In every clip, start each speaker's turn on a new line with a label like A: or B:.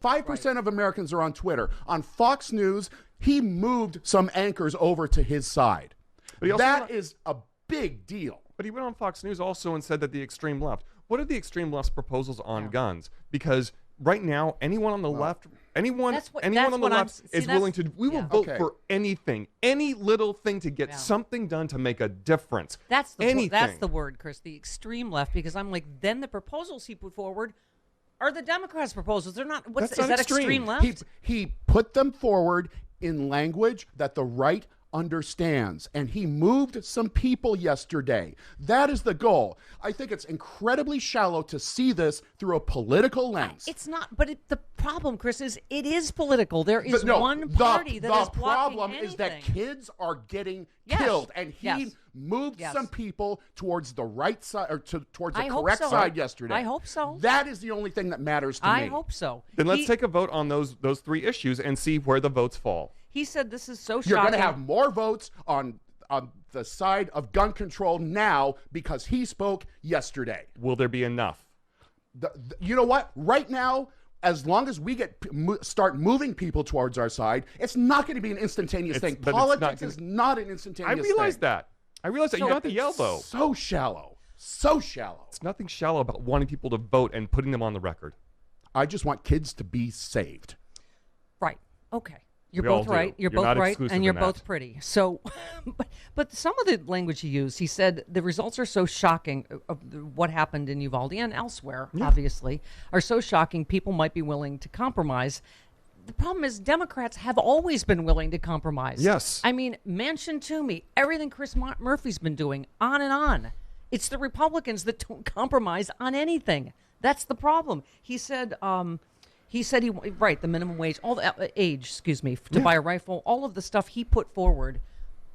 A: 5% of Americans are on Twitter. On Fox News, he moved some anchors over to his side. That is a big deal.
B: But he went on Fox News also and said that the extreme left. What are the extreme left's proposals on guns? Because right now, anyone on the left, anyone on the left is willing to. We will vote for anything, any little thing to get something done to make a difference.
C: That's the word, Chris. The extreme left. Because I'm like, then the proposals he put forward are the Democrats' proposals. They're not. Is that extreme left?
A: He put them forward in language that the right understands, and he moved some people yesterday. That is the goal. I think it's incredibly shallow to see this through a political lens.
C: It's not, but the problem, Chris, is it is political. There is one party that is blocking anything. The problem is that kids are getting killed, and he moved some people towards the right side, or towards the correct side yesterday. I hope so.
A: That is the only thing that matters to me.
C: I hope so.
B: Then let's take a vote on those three issues and see where the votes fall.
C: He said this is so shocking.
A: You're going to have more votes on the side of gun control now because he spoke yesterday.
B: Will there be enough?
A: You know what? Right now, as long as we start moving people towards our side, it's not going to be an instantaneous thing. Politics is not an instantaneous thing.
B: I realize that. You don't have to yell, though.
A: So shallow. So shallow.
B: It's nothing shallow about wanting people to vote and putting them on the record.
A: I just want kids to be saved.
C: Right. Okay. You're both right. You're both right, and you're both pretty. So, but some of the language he used, he said the results are so shocking of what happened in Uvalde and elsewhere, obviously, are so shocking. People might be willing to compromise. The problem is Democrats have always been willing to compromise.
B: Yes.
C: I mean, mention to me everything Chris Murphy's been doing, on and on. It's the Republicans that don't compromise on anything. That's the problem. He said. The minimum wage, all the age, to buy a rifle, all of the stuff he put forward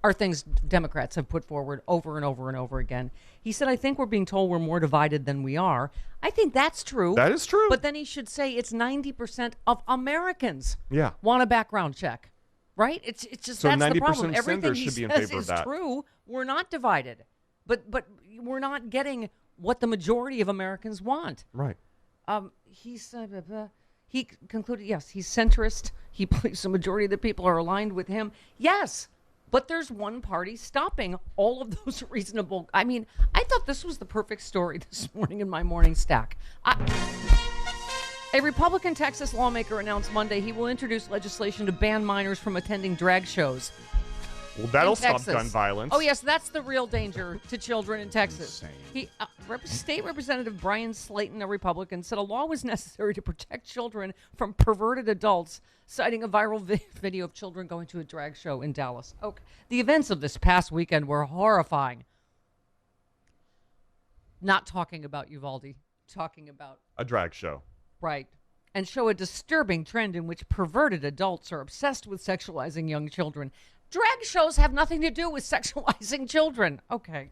C: are things Democrats have put forward over and over and over again. He said, I think we're being told we're more divided than we are. I think that's true.
B: That is true.
C: But then he should say it's 90% of Americans
B: want
C: a background check, right? It's just,
B: so
C: that's
B: 90%
C: the problem. Everything he
B: should be in
C: says
B: favor
C: is
B: of that.
C: true. We're not divided. But we're not getting what the majority of Americans want.
B: Right.
C: He said... He concluded, yes, he's centrist. He believes the majority of the people are aligned with him. Yes, but there's one party stopping all of those reasonable. I mean, I thought this was the perfect story this morning in my morning stack. A Republican Texas lawmaker announced Monday he will introduce legislation to ban minors from attending drag shows.
B: Well, that'll stop gun violence.
C: Oh, yes, that's the real danger to children in Texas. State Representative Brian Slayton, a Republican, said a law was necessary to protect children from perverted adults, citing a viral video of children going to a drag show in Dallas. Okay. The events of this past weekend were horrifying. Not talking about Uvalde, talking about
B: a drag show.
C: Right. And show a disturbing trend in which perverted adults are obsessed with sexualizing young children. Drag shows have nothing to do with sexualizing children. Okay.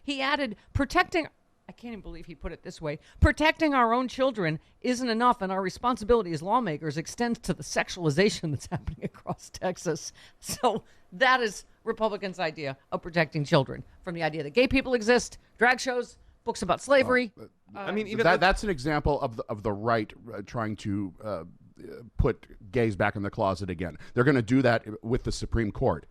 C: He added, I can't even believe he put it this way, protecting our own children isn't enough, and our responsibility as lawmakers extends to the sexualization that's happening across Texas. So that is Republicans' idea of protecting children, from the idea that gay people exist, drag shows, books about slavery.
B: I mean, even
A: that's an example of the right trying to put gays back in the closet again. They're going to do that with the Supreme Court.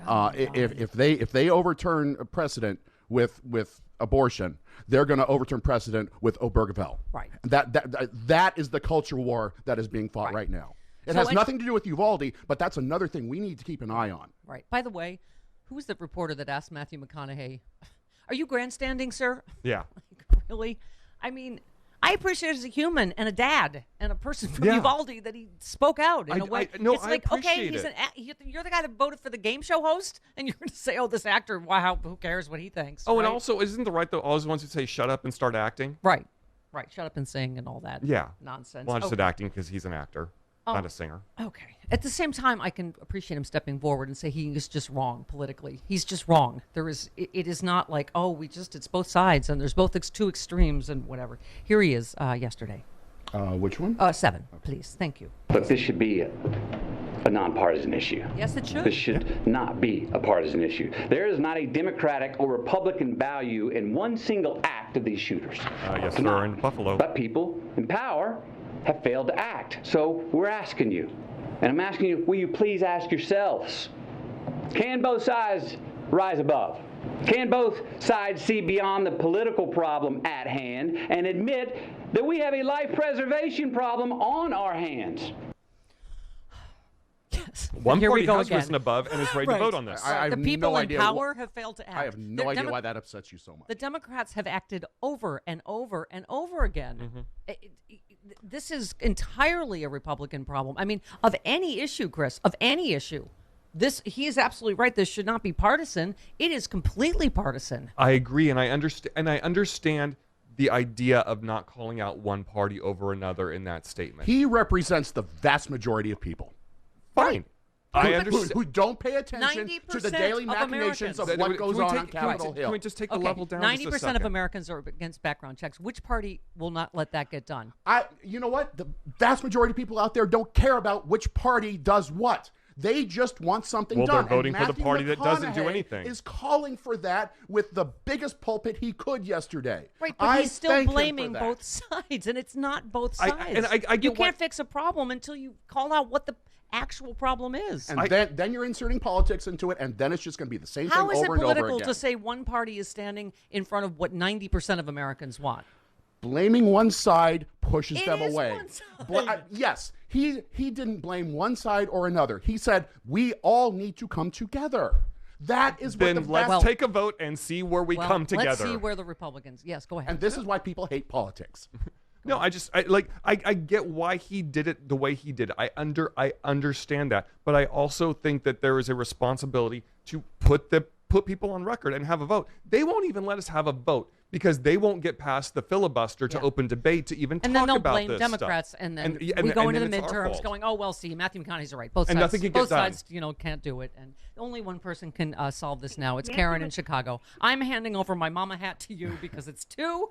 A: If they overturn a precedent with abortion, they're going to overturn precedent with Obergefell.
C: Right.
A: That is the culture war that is being fought right now. It has nothing to do with Uvalde, but that's another thing we need to keep an eye on.
C: Right. By the way, who was the reporter that asked Matthew McConaughey, "Are you grandstanding, sir?"
B: Yeah.
C: Really? I mean, I appreciate as a human and a dad and a person from Uvalde that he spoke out in a way. It's like, okay, you're the guy that voted for the game show host, and you're going to say, oh, this actor, wow, who cares what he thinks?
B: Oh,
C: right?
B: And also, isn't the right though always ones who say shut up and start acting?
C: Right. Shut up and sing and all that.
B: Yeah.
C: Nonsense.
B: Well, I just said acting because he's an actor, not a singer.
C: Okay. At the same time, I can appreciate him stepping forward and say he is just wrong politically. He's just wrong. It is not like, it's both sides and there's both two extremes and whatever. Here he is yesterday.
A: Which one?
C: 7, please. Thank you.
D: But this should be a nonpartisan issue.
C: Yes, it should.
D: This should not be a partisan issue. There is not a Democratic or Republican value in one single act of these shooters.
B: Yes, sir, in Buffalo.
D: But people in power have failed to act. So we're asking you, and I'm asking you, will you please ask yourselves, can both sides rise above? Can both sides see beyond the political problem at hand and admit that we have a life preservation problem on our hands?
C: Yes.
B: One
C: Here
B: party
C: we go
B: has
C: again.
B: risen above and is ready to vote on this.
A: I have
C: The people
A: no
C: in
A: idea
C: power have failed to act.
A: I have no idea why that upsets you so much.
C: The Democrats have acted over and over and over again. This is entirely a Republican problem. I mean, of any issue, Chris, of any issue. He is absolutely right. This should not be partisan. It is completely partisan.
B: I agree, and I understand the idea of not calling out one party over another in that statement.
A: He represents the vast majority of people.
B: Fine. I understand.
A: Who don't pay attention to the daily machinations of what goes on Capitol Hill.
B: Can we just take the level down?
C: 90% of Americans are against background checks. Which party will not let that get done?
A: You know what? The vast majority of people out there don't care about which party does what. They just want something done.
B: Well, they're voting for the
A: Matthew
B: party that doesn't do
A: McConaughey
B: anything.
A: Is calling for that with the biggest pulpit he could yesterday.
C: Right, but he's still blaming both sides, and it's not both sides. You can't fix a problem until you call out what the actual problem is.
A: And then you're inserting politics into it, and then it's just going to be the same thing over and over again.
C: How is it political to say one party is standing in front of what 90% of Americans want?
A: Blaming one side pushes them away.
C: One side.
A: Yes, he didn't blame one side or another. He said we all need to come together. That is what
B: then let's take a vote and see where we come together.
C: Let's see where the Republicans. Yes, go ahead.
A: And this is why people hate politics.
B: No, I get why he did it the way he did. I understand that, but I also think that there is a responsibility to put people on record and have a vote. They won't even let us have a vote because they won't get past the filibuster to open debate to even talk about this stuff.
C: And then they'll blame Democrats, and then we go into the midterms going, oh, well, see, Matthew McConaughey's right. Both sides, can't do it. And only one person can solve this now. It's Karen in Chicago. I'm handing over my mama hat to you because it's too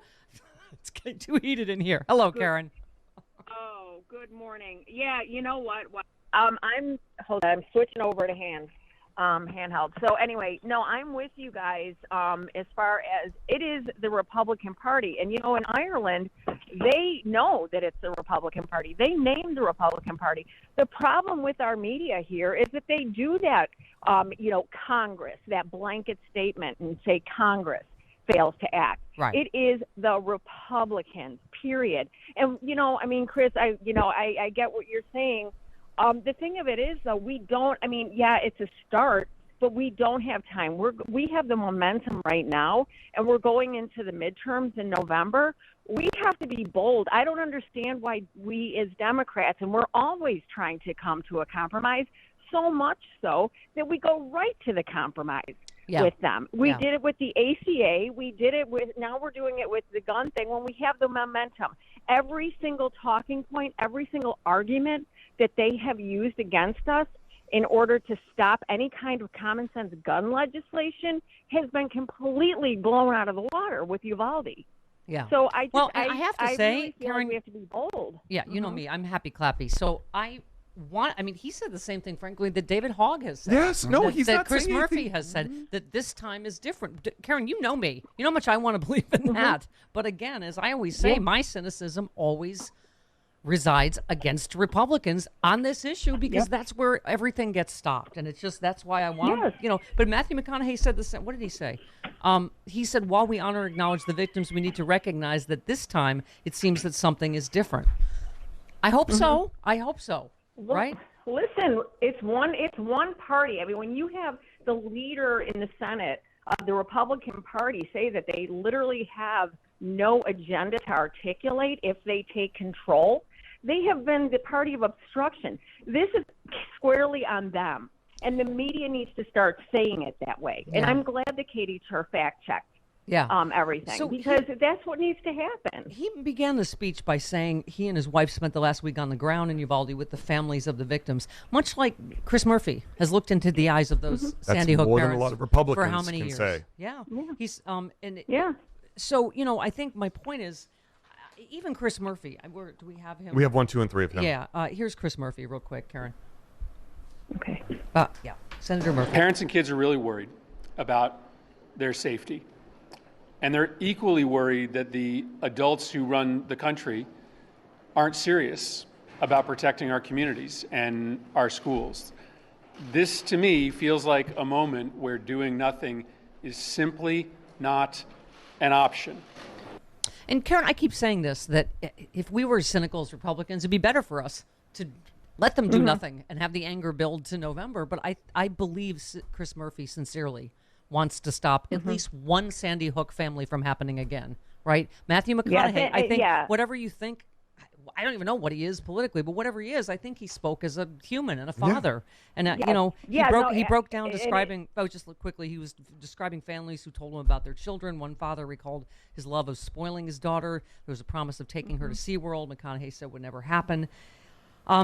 C: getting too heated in here. Hello, Karen.
E: Oh, good morning. Yeah, you know what? I'm switching over to handheld. So anyway, no, I'm with you guys as far as it is the Republican Party. And, in Ireland, they know that it's the Republican Party. They named the Republican Party. The problem with our media here is that they do that, Congress, that blanket statement and say Congress fails to act.
C: Right.
E: It is the Republicans, period. And, Chris, I get what you're saying. The thing of it is, though, it's a start, but we don't have time. We have the momentum right now, and we're going into the midterms in November. We have to be bold. I don't understand why we as Democrats, and we're always trying to come to a compromise, so much so that we go right to the compromise with them. We did it with the ACA. Now we're doing it with the gun thing when we have the momentum. Every single talking point, every single argument that they have used against us in order to stop any kind of common sense gun legislation has been completely blown out of the water with Uvalde.
C: Yeah.
E: So I
C: have to say,
E: really feel
C: Karen,
E: like we have to be bold.
C: Yeah, you know me. I'm happy clappy. So he said the same thing, frankly, that David Hogg has said.
B: Yes, no, he's
C: that
B: not
C: Chris
B: saying
C: Murphy
B: anything.
C: has said that this time is different. Karen, you know me. You know how much I want to believe in that. But again, as I always say, my cynicism always resides against Republicans on this issue because that's where everything gets stopped. And it's just, that's why I want but Matthew McConaughey said the same. What did he say? He said, while we honor and acknowledge the victims, we need to recognize that this time it seems that something is different. I hope so. I hope so.
E: Well,
C: right?
E: Listen, it's one party. I mean, when you have the leader in the Senate of the Republican Party say that they literally have no agenda to articulate if they take control, they have been the party of obstruction. This is squarely on them, and the media needs to start saying it that way. And I'm glad that Katie Tur fact-checked everything because that's what needs to happen.
C: He began the speech by saying he and his wife spent the last week on the ground in Uvalde with the families of the victims, much like Chris Murphy has looked into the eyes of those Sandy Hook
B: more
C: parents
B: than a lot of Republicans
C: for how many
B: can
C: years?
B: say.
C: Yeah. He's
E: So
C: I think my point is, even Chris Murphy. Do we have him?
B: We have 1, 2, and 3 of him.
C: Yeah. Here's Chris Murphy, real quick, Karen.
E: Okay.
C: Senator Murphy.
F: Parents and kids are really worried about their safety. And they're equally worried that the adults who run the country aren't serious about protecting our communities and our schools. This, to me, feels like a moment where doing nothing is simply not an option.
C: And Karen, I keep saying this, that if we were cynical as Republicans, it'd be better for us to let them do nothing and have the anger build to November. But I believe Chris Murphy sincerely wants to stop at least one Sandy Hook family from happening again, right? Matthew McConaughey, I think whatever you think, I don't even know what he is politically, but whatever he is, I think he spoke as a human and a father. And, he broke down describing, just quickly, he was describing families who told him about their children. One father recalled his love of spoiling his daughter. There was a promise of taking her to SeaWorld. McConaughey said would never happen.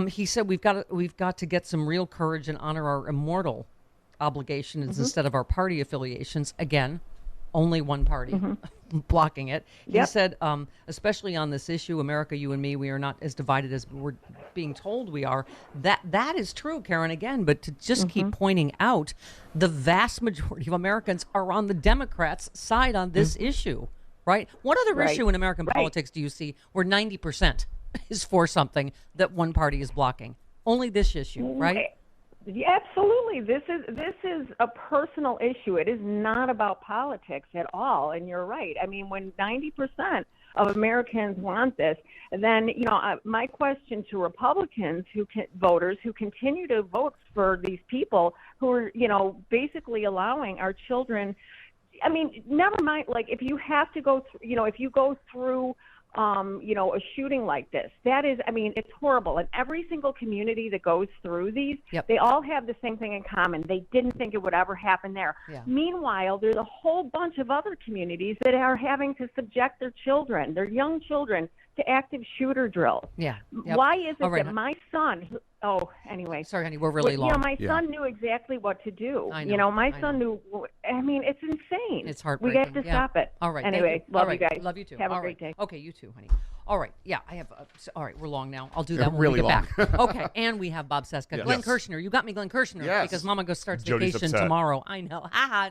C: He said we've got to get some real courage and honor our immortal obligations instead of our party affiliations. Again, only one party blocking it. He said, especially on this issue, America, you and me, we are not as divided as we're being told we are. That is true, Karen, again, but to just keep pointing out the vast majority of Americans are on the Democrats' side on this issue, right? What other issue in American politics do you see where 90% is for something that one party is blocking? Only this issue, right?
E: Yeah, absolutely. This is a personal issue. It is not about politics at all. And you're right. I mean, when 90% of Americans want this, then, my question to Republicans voters who continue to vote for these people who are, basically allowing our children, I mean, never mind, like if you have to go through, if you go through a shooting like this, that is, I mean, it's horrible. And every single community that goes through these, they all have the same thing in common. They didn't think it would ever happen there. Yeah. Meanwhile, there's a whole bunch of other communities that are having to subject their children, their young children, to active shooter drills. Yeah. Yep. Why is it that my son, anyway.
C: Sorry, honey, we're really long.
E: My son knew exactly what to do. I know. My son knew, I mean, it's insane.
C: It's heartbreaking.
E: We have to stop it.
C: All right.
E: Anyway, love you guys.
C: Love you too.
E: Have a great day.
C: Okay, you too, honey. All right. Yeah, I have, all right, we're long now. I'll do that when we get back. Okay, and we have Bob Cesca. Yes. Glenn Kirschner. You got me, Glenn Kirschner. Yes. Because Mama starts vacation tomorrow. I know. Ha ha.